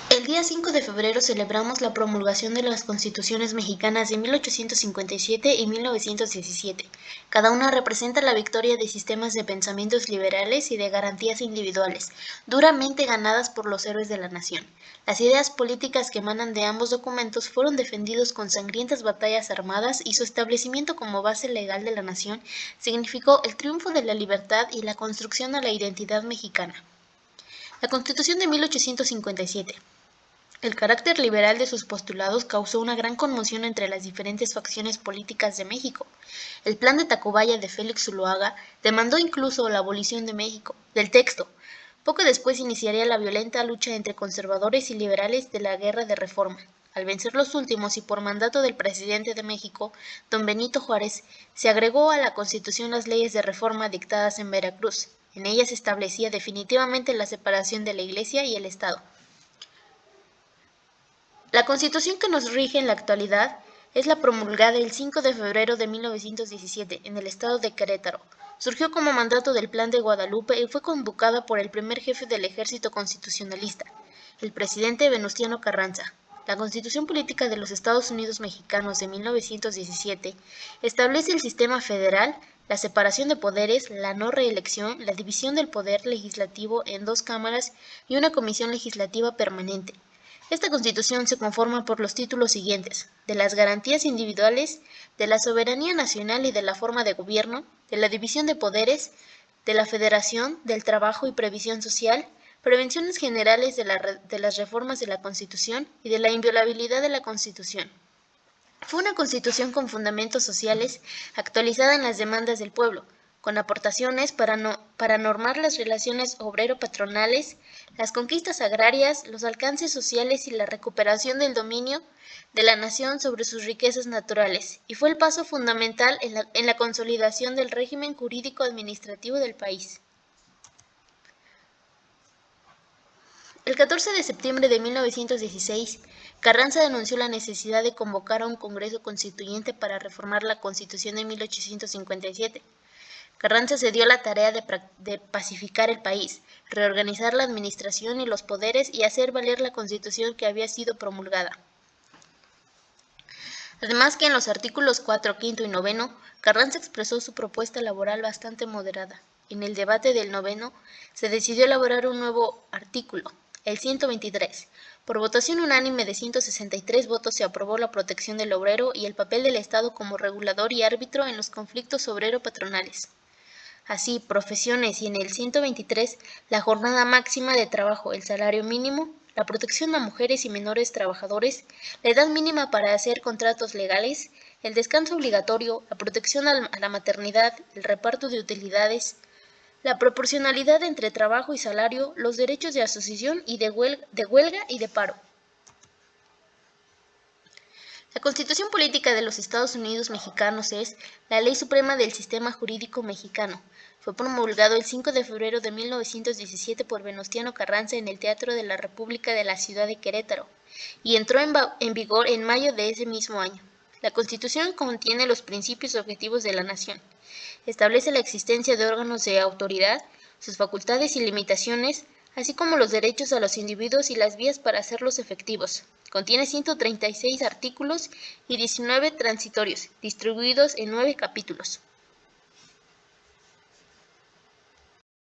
El día 5 de febrero celebramos la promulgación de las Constituciones mexicanas de 1857 y 1917. Cada una representa la victoria de sistemas de pensamientos liberales y de garantías individuales, duramente ganadas por los héroes de la nación. Las ideas políticas que emanan de ambos documentos fueron defendidos con sangrientas batallas armadas y su establecimiento como base legal de la nación significó el triunfo de la libertad y la construcción de la identidad mexicana. La Constitución de 1857. El carácter liberal de sus postulados causó una gran conmoción entre las diferentes facciones políticas de México. El plan de Tacubaya de Félix Zuloaga demandó incluso la abolición de México, del texto. Poco después iniciaría la violenta lucha entre conservadores y liberales de la Guerra de Reforma. Al vencer los últimos y por mandato del presidente de México, don Benito Juárez, se agregó a la Constitución las leyes de reforma dictadas en Veracruz. En ellas se establecía definitivamente la separación de la Iglesia y el Estado. La Constitución que nos rige en la actualidad es la promulgada el 5 de febrero de 1917 en el estado de Querétaro. Surgió como mandato del Plan de Guadalupe y fue convocada por el primer jefe del ejército constitucionalista, el presidente Venustiano Carranza. La Constitución Política de los Estados Unidos Mexicanos de 1917 establece el sistema federal, la separación de poderes, la no reelección, la división del poder legislativo en 2 cámaras y una comisión legislativa permanente. Esta Constitución se conforma por los títulos siguientes: de las garantías individuales, de la soberanía nacional y de la forma de gobierno, de la división de poderes, de la federación, del trabajo y previsión social, prevenciones generales de las reformas de la Constitución y de la inviolabilidad de la Constitución. Fue una Constitución con fundamentos sociales, actualizada en las demandas del pueblo, con aportaciones para normar las relaciones obrero-patronales, las conquistas agrarias, los alcances sociales y la recuperación del dominio de la nación sobre sus riquezas naturales, y fue el paso fundamental en la consolidación del régimen jurídico-administrativo del país. El 14 de septiembre de 1916, Carranza denunció la necesidad de convocar a un Congreso Constituyente para reformar la Constitución de 1857. Carranza se dio la tarea de pacificar el país, reorganizar la administración y los poderes y hacer valer la Constitución que había sido promulgada. Además que en los artículos 4, 5 y 9, Carranza expresó su propuesta laboral bastante moderada. En el debate del 9, se decidió elaborar un nuevo artículo, el 123. Por votación unánime de 163 votos se aprobó la protección del obrero y el papel del Estado como regulador y árbitro en los conflictos obrero-patronales. Así, profesiones y en el 123, la jornada máxima de trabajo, el salario mínimo, la protección a mujeres y menores trabajadores, la edad mínima para hacer contratos legales, el descanso obligatorio, la protección a la maternidad, el reparto de utilidades, la proporcionalidad entre trabajo y salario, los derechos de asociación y de huelga y de paro. La Constitución Política de los Estados Unidos Mexicanos es la ley suprema del sistema jurídico mexicano. Fue promulgado el 5 de febrero de 1917 por Venustiano Carranza en el Teatro de la República de la ciudad de Querétaro y entró en vigor en mayo de ese mismo año. La Constitución contiene los principios y objetivos de la nación. Establece la existencia de órganos de autoridad, sus facultades y limitaciones, así como los derechos a los individuos y las vías para hacerlos efectivos. Contiene 136 artículos y 19 transitorios, distribuidos en 9 capítulos.